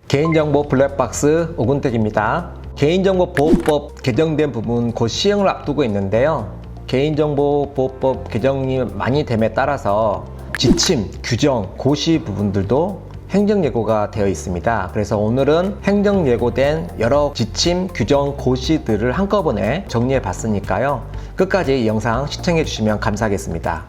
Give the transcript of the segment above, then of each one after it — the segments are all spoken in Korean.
개인정보 블랙박스 오근택입니다. 개인정보보호법 개정된 부분 곧 시행을 앞두고 있는데요. 개인정보보호법 개정이 많이 됨에 따라서 지침, 규정, 고시 부분들도 행정예고가 되어 있습니다. 그래서 오늘은 행정예고된 여러 지침, 규정, 고시들을 한꺼번에 정리해 봤으니까요. 끝까지 이 영상 시청해 주시면 감사하겠습니다.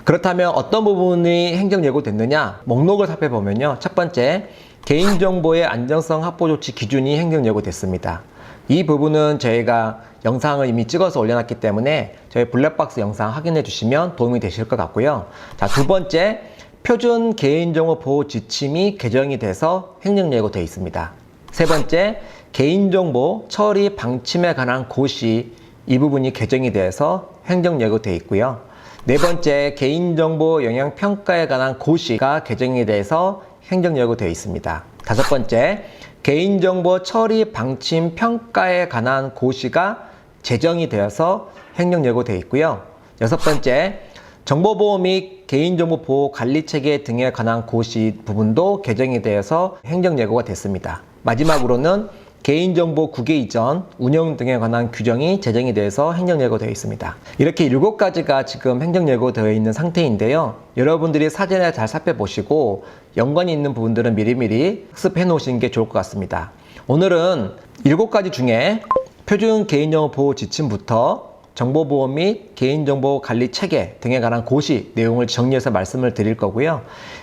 그렇다면 어떤 부분이 행정예고됐느냐? 목록을 살펴보면요. 첫 번째, 개인정보의 안정성 확보 조치 기준이 행정예고됐습니다. 이 부분은 저희가 영상을 이미 찍어서 올려놨기 때문에 저희 블랙박스 영상 확인해 주시면 도움이 되실 것 같고요. 자, 두 번째, 표준 개인정보 보호 지침이 개정이 돼서 행정예고되어 있습니다. 세 번째, 개인정보 처리 방침에 관한 고시, 이 부분이 개정이 돼서 행정예고되어 있고요. 네 번째, 개인정보 영향평가에 관한 고시가 개정이 돼서 행정예고되어 있습니다. 다섯 번째, 개인정보 처리 방침 평가에 관한 고시가 제정이 되어서 행정예고되어 있고요. 여섯 번째, 정보보호 및 개인정보 보호 관리체계 등에 관한 고시 부분도 개정이 되어서 행정예고가 됐습니다. 마지막으로는 개인정보 국외 이전, 운영 등에 관한 규정이 제정이 돼서 행정예고되어 있습니다. 이렇게 7가지가 지금 행정예고되어 있는 상태인데요. 여러분들이 사전에 잘 살펴보시고 연관이 있는 부분들은 미리미리 학습해 놓으시는 게 좋을 것 같습니다. 오늘은 7가지 중에 표준 개인정보 보호 지침부터 정보보호 및 개인정보 관리 체계 등에 관한 고시 내용을 정리해서 말씀을 드릴 거고요.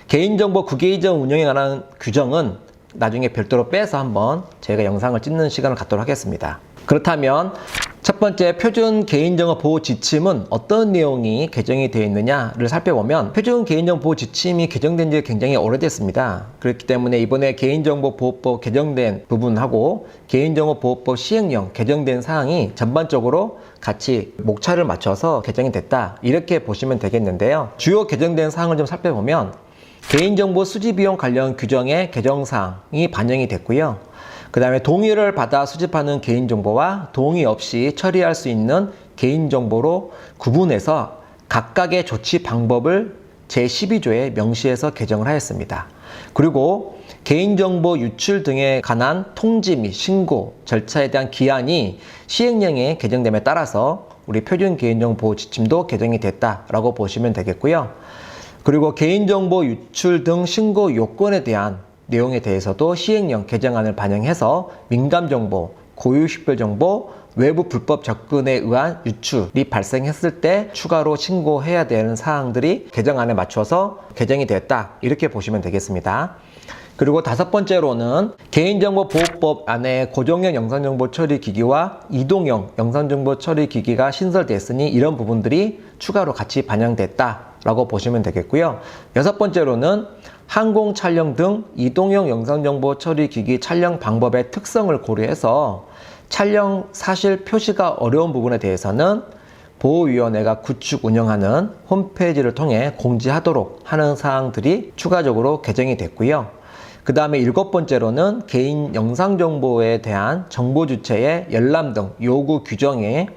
개인정보 국외 이전 운영에 관한 규정은 나중에 별도로 빼서 한번 제가 영상을 찍는 시간을 갖도록 하겠습니다. 그렇다면 첫 번째, 표준 개인정보 보호 지침은 어떤 내용이 개정이 되어 있느냐를 살펴보면 표준 개인정보 보호 지침이 개정된 지 굉장히 오래됐습니다. 그렇기 때문에 이번에 개인정보 보호법 개정된 부분하고 개인정보 보호법 시행령 개정된 사항이 전반적으로 같이 목차를 맞춰서 개정이 됐다, 이렇게 보시면 되겠는데요. 주요 개정된 사항을 좀 살펴보면 개인정보 수집비용 관련 규정의 개정사항이 반영이 됐고요. 그 다음에 동의를 받아 수집하는 개인정보와 동의 없이 처리할 수 있는 개인정보로 구분해서 각각의 조치 방법을 제12조에 명시해서 개정을 하였습니다. 그리고 개인정보 유출 등에 관한 통지 및 신고 절차에 대한 기한이 시행령에 개정됨에 따라서 우리 표준 개인정보 보호 지침도 개정이 됐다라고 보시면 되겠고요. 그리고 개인정보 유출 등 신고 요건에 대한 내용에 대해서도 시행령 개정안을 반영해서 민감정보, 고유식별정보, 외부 불법 접근에 의한 유출이 발생했을 때 추가로 신고해야 되는 사항들이 개정안에 맞춰서 개정이 됐다, 이렇게 보시면 되겠습니다. 그리고 다섯 번째로는 개인정보보호법 안에 고정형 영상정보 처리기기와 이동형 영상정보 처리기기가 신설됐으니 이런 부분들이 추가로 같이 반영됐다라고 보시면 되겠고요. 여섯 번째로는 항공 촬영 등 이동형 영상정보 처리기기 촬영 방법의 특성을 고려해서 촬영 사실 표시가 어려운 부분에 대해서는 보호위원회가 구축 운영하는 홈페이지를 통해 공지하도록 하는 사항들이 추가적으로 개정이 됐고요. 그 다음에 일곱 번째로는 개인 영상정보에 대한 정보 주체의 열람 등 요구 규정에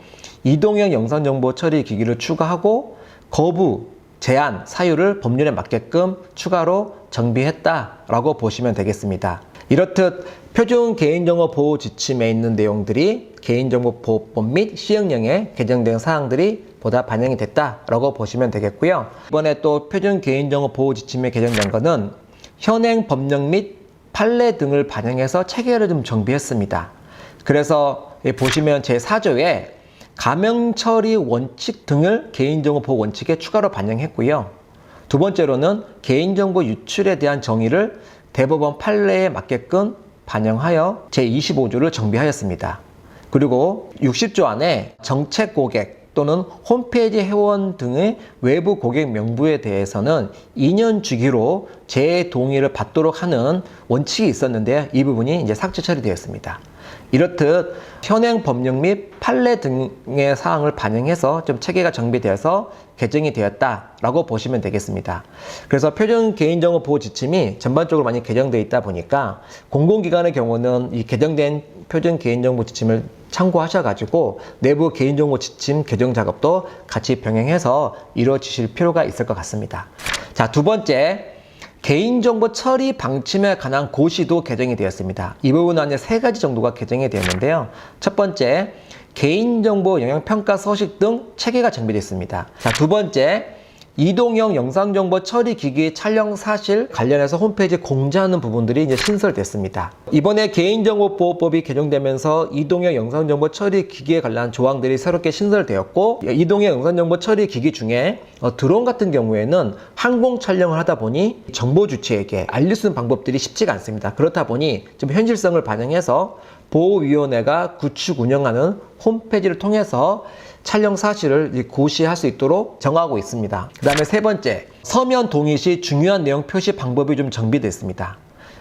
이동형 영상정보 처리 기기를 추가하고 거부, 제한, 사유를 법률에 맞게끔 추가로 정비했다라고 보시면 되겠습니다. 이렇듯 표준 개인정보 보호 지침에 있는 내용들이 개인정보보호법 및 시행령에 개정된 사항들이 보다 반영이 됐다라고 보시면 되겠고요. 이번에 또 표준 개인정보 보호 지침에 개정된 것은 현행 법령 및 판례 등을 반영해서 체계를 좀 정비했습니다. 그래서 보시면 제4조에 가명 처리 원칙 등을 개인정보 보호 원칙에 추가로 반영했고요. 두 번째로는 개인정보 유출에 대한 정의를 대법원 판례에 맞게끔 반영하여 제25조를 정비하였습니다. 그리고 60조 안에 정책 고객 또는 홈페이지 회원 등의 외부 고객 명부에 대해서는 2년 주기로 재동의를 받도록 하는 원칙이 있었는데 이 부분이 이제 삭제 처리되었습니다. 이렇듯 현행 법령 및 판례 등의 사항을 반영해서 좀 체계가 정비되어서 개정이 되었다라고 보시면 되겠습니다. 그래서 표준 개인정보 보호 지침이 전반적으로 많이 개정되어 있다 보니까 공공기관의 경우는 이 개정된 표준 개인정보 지침을 참고하셔가지고 내부 개인정보 지침 개정 작업도 같이 병행해서 이루어지실 필요가 있을 것 같습니다. 자, 두 번째, 개인정보 처리 방침에 관한 고시도 개정이 되었습니다. 이 부분은 이제 3가지 정도가 개정이 되었는데요. 첫 번째, 개인정보 영향평가 서식 등 체계가 정비됐습니다. 자, 두 번째, 이동형 영상정보 처리 기기 촬영 사실 관련해서 홈페이지에 공지하는 부분들이 이제 신설됐습니다. 이번에 개인정보보호법이 개정되면서 이동형 영상정보 처리 기기에 관련한 조항들이 새롭게 신설되었고, 이동형 영상정보 처리 기기 중에 드론 같은 경우에는 항공 촬영을 하다 보니 정보 주체에게 알릴 수 있는 방법들이 쉽지가 않습니다. 그렇다 보니 좀 현실성을 반영해서 보호위원회가 구축 운영하는 홈페이지를 통해서 촬영 사실을 고시할 수 있도록 정하고 있습니다. 그 다음에 세 번째, 서면 동의 시 중요한 내용 표시 방법이 좀 정비됐습니다.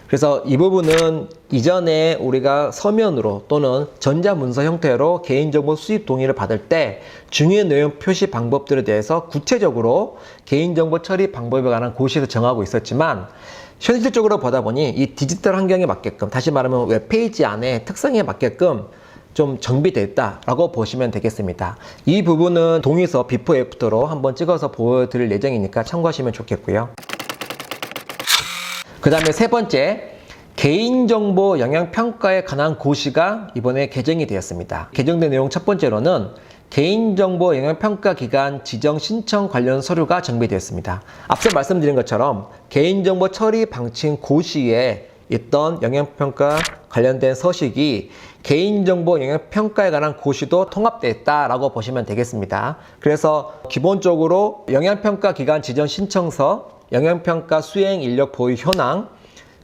그래서 이 부분은 이전에 우리가 서면으로 또는 전자문서 형태로 개인정보 수집 동의를 받을 때 중요한 내용 표시 방법들에 대해서 구체적으로 개인정보 처리 방법에 관한 고시에서 정하고 있었지만, 현실적으로 보다 보니 이 디지털 환경에 맞게끔, 다시 말하면 웹페이지 안에 특성에 맞게끔 좀 정비됐다라고 보시면 되겠습니다. 이 부분은 동의서 비포 애프터로 한번 찍어서 보여드릴 예정이니까 참고하시면 좋겠고요. 그 다음에 세 번째, 개인정보 영향평가에 관한 고시가 이번에 개정이 되었습니다. 개정된 내용 첫 번째로는 개인정보 영향평가 기관 지정 신청 관련 서류가 정비되었습니다. 앞서 말씀드린 것처럼 개인정보 처리 방침 고시에 있던 영향평가 관련된 서식이 개인정보 영향평가에 관한 고시도 통합됐다라고 보시면 되겠습니다. 그래서 기본적으로 영향평가 기관 지정 신청서, 영향평가 수행 인력 보유 현황,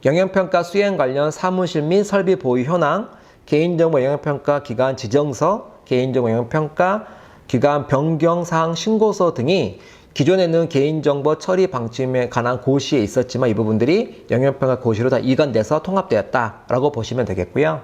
영향평가 수행 관련 사무실 및 설비 보유 현황, 개인정보 영향평가 기관 지정서, 개인정보 영향평가 기관 변경 사항 신고서 등이 기존에는 개인정보 처리 방침에 관한 고시에 있었지만 이 부분들이 영향평가 고시로 다 이관돼서 통합되었다라고 보시면 되겠고요.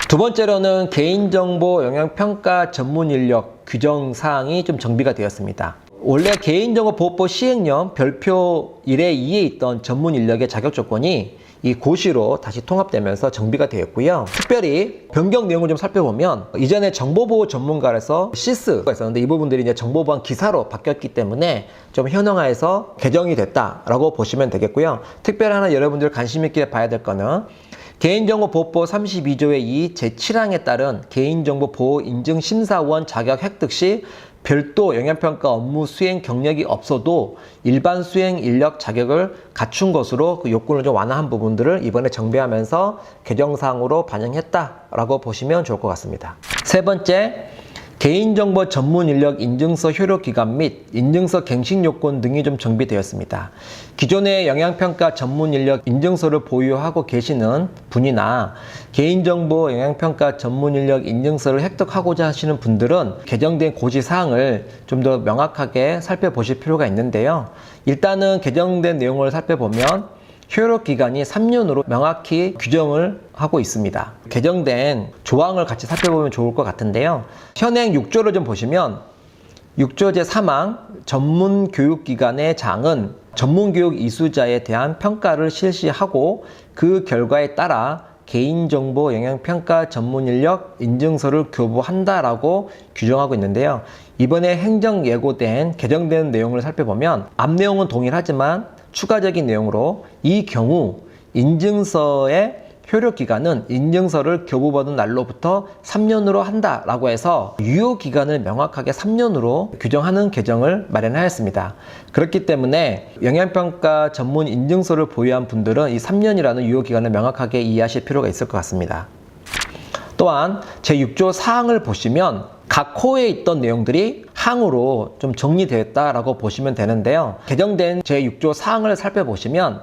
두 번째로는 개인정보 영향평가 전문 인력 규정 사항이 좀 정비가 되었습니다. 원래 개인정보보호법 시행령 별표 1에 2에 있던 전문 인력의 자격 조건이 이 고시로 다시 통합되면서 정비가 되었고요. 특별히 변경 내용을 좀 살펴보면 이전에 정보보호 전문가라서 시스가 있었는데 이 부분들이 이제 정보보안 기사로 바뀌었기 때문에 좀 현황화해서 개정이 됐다라고 보시면 되겠고요. 특별히 하나 여러분들 관심 있게 봐야 될 거는 개인정보보호법 32조의 2 제7항에 따른 개인정보보호 인증심사원 자격 획득 시 별도 영향평가 업무 수행 경력이 없어도 일반 수행 인력 자격을 갖춘 것으로 그 요건을 좀 완화한 부분들을 이번에 정비하면서 개정사항으로 반영했다라고 보시면 좋을 것 같습니다. 세 번째, 개인정보 전문 인력 인증서 효력 기간 및 인증서 갱신 요건 등이 좀 정비되었습니다. 기존의 영향평가 전문 인력 인증서를 보유하고 계시는 분이나 개인정보 영향평가 전문 인력 인증서를 획득하고자 하시는 분들은 개정된 고시 사항을 좀 더 명확하게 살펴보실 필요가 있는데요. 일단은 개정된 내용을 살펴보면 효력 기간이 3년으로 명확히 규정을 하고 있습니다. 개정된 조항을 같이 살펴보면 좋을 것 같은데요. 현행 6조를 좀 보시면 6조 제3항 전문교육기관의 장은 전문교육 이수자에 대한 평가를 실시하고 그 결과에 따라 개인정보 영향평가 전문인력 인증서를 교부한다라고 규정하고 있는데요. 이번에 행정 예고된 개정된 내용을 살펴보면 앞 내용은 동일하지만 추가적인 내용으로 이 경우 인증서의 효력기간은 인증서를 교부받은 날로부터 3년으로 한다라고 해서 유효기간을 명확하게 3년으로 규정하는 개정을 마련하였습니다. 그렇기 때문에 영향평가 전문 인증서를 보유한 분들은 이 3년이라는 유효기간을 명확하게 이해하실 필요가 있을 것 같습니다. 또한 제6조 사항을 보시면 각 호에 있던 내용들이 항으로 좀 정리되었다라고 보시면 되는데요. 개정된 제6조 사항을 살펴보시면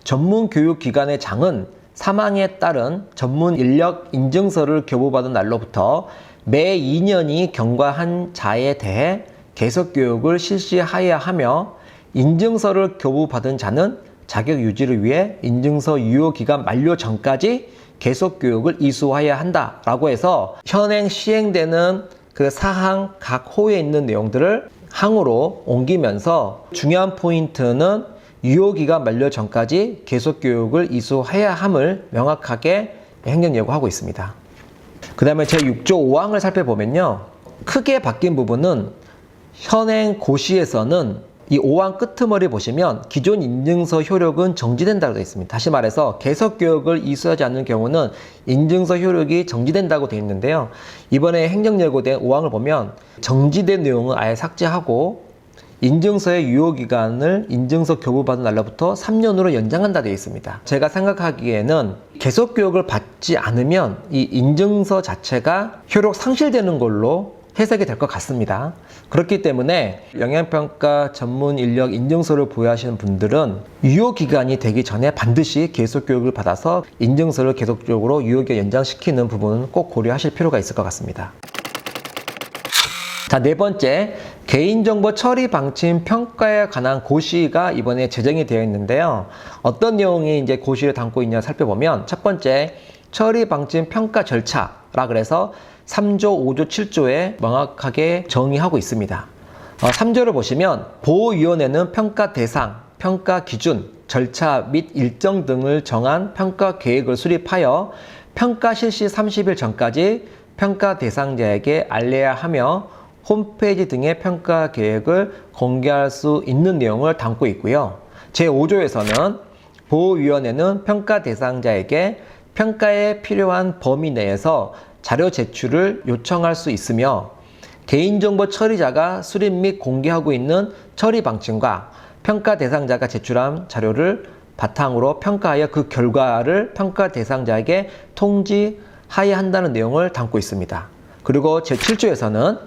전문교육기관의 장은 사망에 따른 전문 인력 인증서를 교부받은 날로부터 매 2년이 경과한 자에 대해 계속교육을 실시하여야 하며 인증서를 교부받은 자는 자격 유지를 위해 인증서 유효기간 만료 전까지 계속교육을 이수하여야 한다라고 해서 현행 시행되는 그 사항 각 호에 있는 내용들을 항으로 옮기면서 중요한 포인트는 유효기간 만료 전까지 계속교육을 이수해야 함을 명확하게 행정예고하고 있습니다. 그 다음에 제6조 5항을 살펴보면요. 크게 바뀐 부분은 현행 고시에서는 이 5항 끄트머리 보시면 기존 인증서 효력은 정지된다고 되어 있습니다. 다시 말해서 계속교육을 이수하지 않는 경우는 인증서 효력이 정지된다고 되어 있는데요. 이번에 행정예고된 5항을 보면 정지된 내용은 아예 삭제하고 인증서의 유효기간을 인증서 교부받은 날로부터 3년으로 연장한다 되어 있습니다. 제가 생각하기에는 계속교육을 받지 않으면 이 인증서 자체가 효력 상실되는 걸로 해석이 될 것 같습니다. 그렇기 때문에 영양평가 전문 인력 인증서를 보유하시는 분들은 유효기간이 되기 전에 반드시 계속교육을 받아서 인증서를 계속적으로 유효기간 연장시키는 부분은 꼭 고려하실 필요가 있을 것 같습니다. 자, 네 번째, 개인정보 처리 방침 평가에 관한 고시가 이번에 제정이 되어 있는데요. 어떤 내용이 이제 고시를 담고 있냐 살펴보면 첫 번째, 처리 방침 평가 절차라 그래서 3조, 5조, 7조에 명확하게 정의하고 있습니다. 3조를 보시면 보호위원회는 평가 대상, 평가 기준, 절차 및 일정 등을 정한 평가 계획을 수립하여 평가 실시 30일 전까지 평가 대상자에게 알려야 하며 홈페이지 등의 평가 계획을 공개할 수 있는 내용을 담고 있고요. 제5조에서는 보호위원회는 평가 대상자에게 평가에 필요한 범위 내에서 자료 제출을 요청할 수 있으며 개인정보 처리자가 수립 및 공개하고 있는 처리 방침과 평가 대상자가 제출한 자료를 바탕으로 평가하여 그 결과를 평가 대상자에게 통지하여야 한다는 내용을 담고 있습니다. 그리고 제7조에서는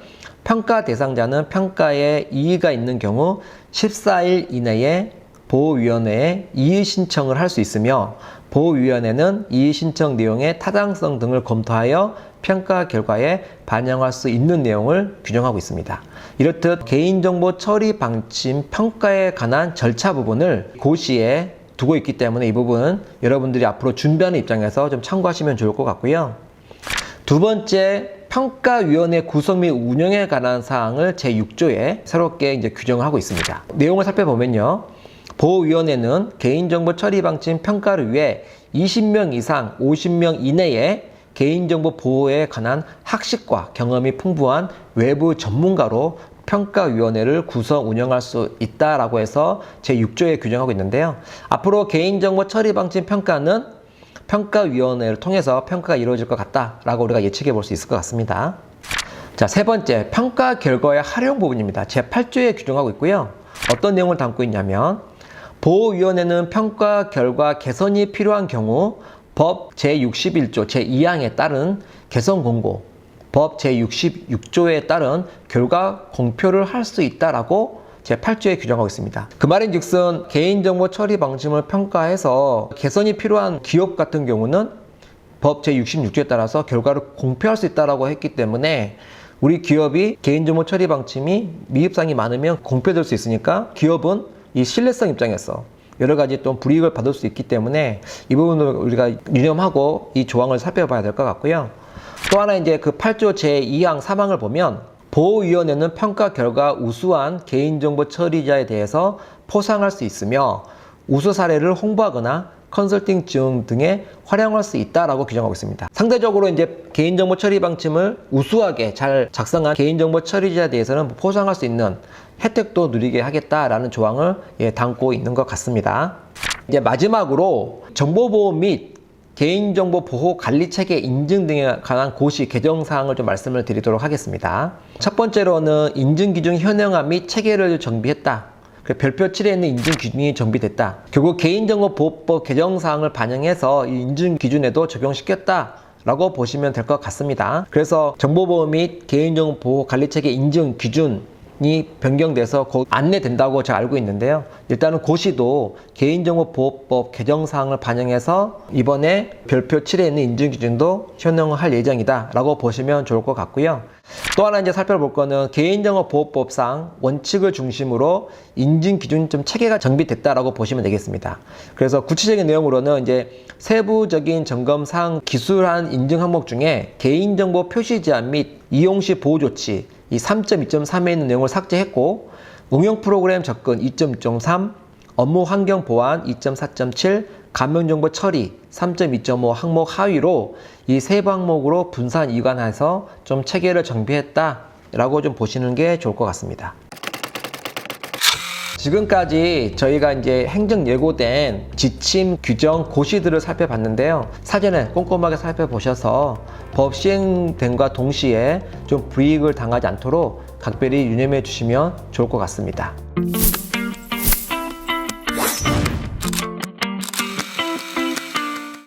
평가 대상자는 평가에 이의가 있는 경우 14일 이내에 보호위원회에 이의 신청을 할 수 있으며 보호위원회는 이의 신청 내용의 타당성 등을 검토하여 평가 결과에 반영할 수 있는 내용을 규정하고 있습니다. 이렇듯 개인정보 처리 방침 평가에 관한 절차 부분을 고시에 두고 있기 때문에 이 부분은 여러분들이 앞으로 준비하는 입장에서 좀 참고하시면 좋을 것 같고요. 두 번째, 평가위원회 구성 및 운영에 관한 사항을 제6조에 새롭게 이제 규정을 하고 있습니다. 내용을 살펴보면요. 보호위원회는 개인정보 처리 방침 평가를 위해 20명 이상 50명 이내에 개인정보 보호에 관한 학식과 경험이 풍부한 외부 전문가로 평가위원회를 구성 운영할 수 있다라고 해서 제6조에 규정하고 있는데요. 앞으로 개인정보 처리 방침 평가는 평가위원회를 통해서 평가가 이루어질 것 같다라고 우리가 예측해 볼 수 있을 것 같습니다. 자, 세 번째, 평가 결과의 활용 부분입니다. 제8조에 규정하고 있고요. 어떤 내용을 담고 있냐면 보호위원회는 평가 결과 개선이 필요한 경우 법 제61조 제2항에 따른 개선 공고, 법 제66조에 따른 결과 공표를 할 수 있다라고 제8조에 규정하고 있습니다. 그 말인즉슨 개인정보 처리 방침을 평가해서 개선이 필요한 기업 같은 경우는 법 제66조에 따라서 결과를 공표할 수 있다라고 했기 때문에 우리 기업이 개인정보 처리 방침이 미흡사항이 많으면 공표될 수 있으니까 기업은 이 신뢰성 입장에서 여러 가지 또 불이익을 받을 수 있기 때문에 이 부분을 우리가 유념하고 이 조항을 살펴봐야 될 것 같고요. 또 하나 이제 그 8조 제2항 3항을 보면 보호위원회는 평가 결과 우수한 개인정보 처리자에 대해서 포상할 수 있으며 우수 사례를 홍보하거나 컨설팅 지원 등에 활용할 수 있다라고 규정하고 있습니다. 상대적으로 이제 개인정보 처리 방침을 우수하게 잘 작성한 개인정보 처리자에 대해서는 포상할 수 있는 혜택도 누리게 하겠다라는 조항을 담고 있는 것 같습니다. 이제 마지막으로 정보보호 및 개인정보 보호 관리 체계 인증 등에 관한 고시 개정 사항을 좀 말씀을 드리도록 하겠습니다. 첫 번째로는 인증 기준 현행화 및 체계를 정비했다. 별표 7에 있는 인증 기준이 정비됐다. 결국 개인정보보호법 개정 사항을 반영해서 이 인증 기준에도 적용시켰다라고 보시면 될 것 같습니다. 그래서 정보보호 및 개인정보 보호 관리 체계 인증 기준이 변경돼서 곧 안내된다고 제가 알고 있는데요. 일단은 고시도 개인정보보호법 개정사항을 반영해서 이번에 별표 7에 있는 인증기준도 현행할 예정이다 라고 보시면 좋을 것 같고요. 또 하나 이제 살펴볼 거는 개인정보보호법상 원칙을 중심으로 인증기준 좀 체계가 정비됐다라고 보시면 되겠습니다. 그래서 구체적인 내용으로는 이제 세부적인 점검사항 기술한 인증 항목 중에 개인정보 표시 제한 및 이용시 보호 조치 이 3.2.3에 있는 내용을 삭제했고 응용 프로그램 접근 2.2.3, 업무 환경 보안 2.4.7, 감염정보 처리 3.2.5 항목 하위로 이 세 항목으로 분산 이관해서 좀 체계를 정비했다라고 좀 보시는 게 좋을 것 같습니다. 지금까지 저희가 이제 행정 예고된 지침, 규정, 고시들을 살펴봤는데요. 사전에 꼼꼼하게 살펴보셔서 법 시행됨과 동시에 좀 불이익을 당하지 않도록 각별히 유념해 주시면 좋을 것 같습니다.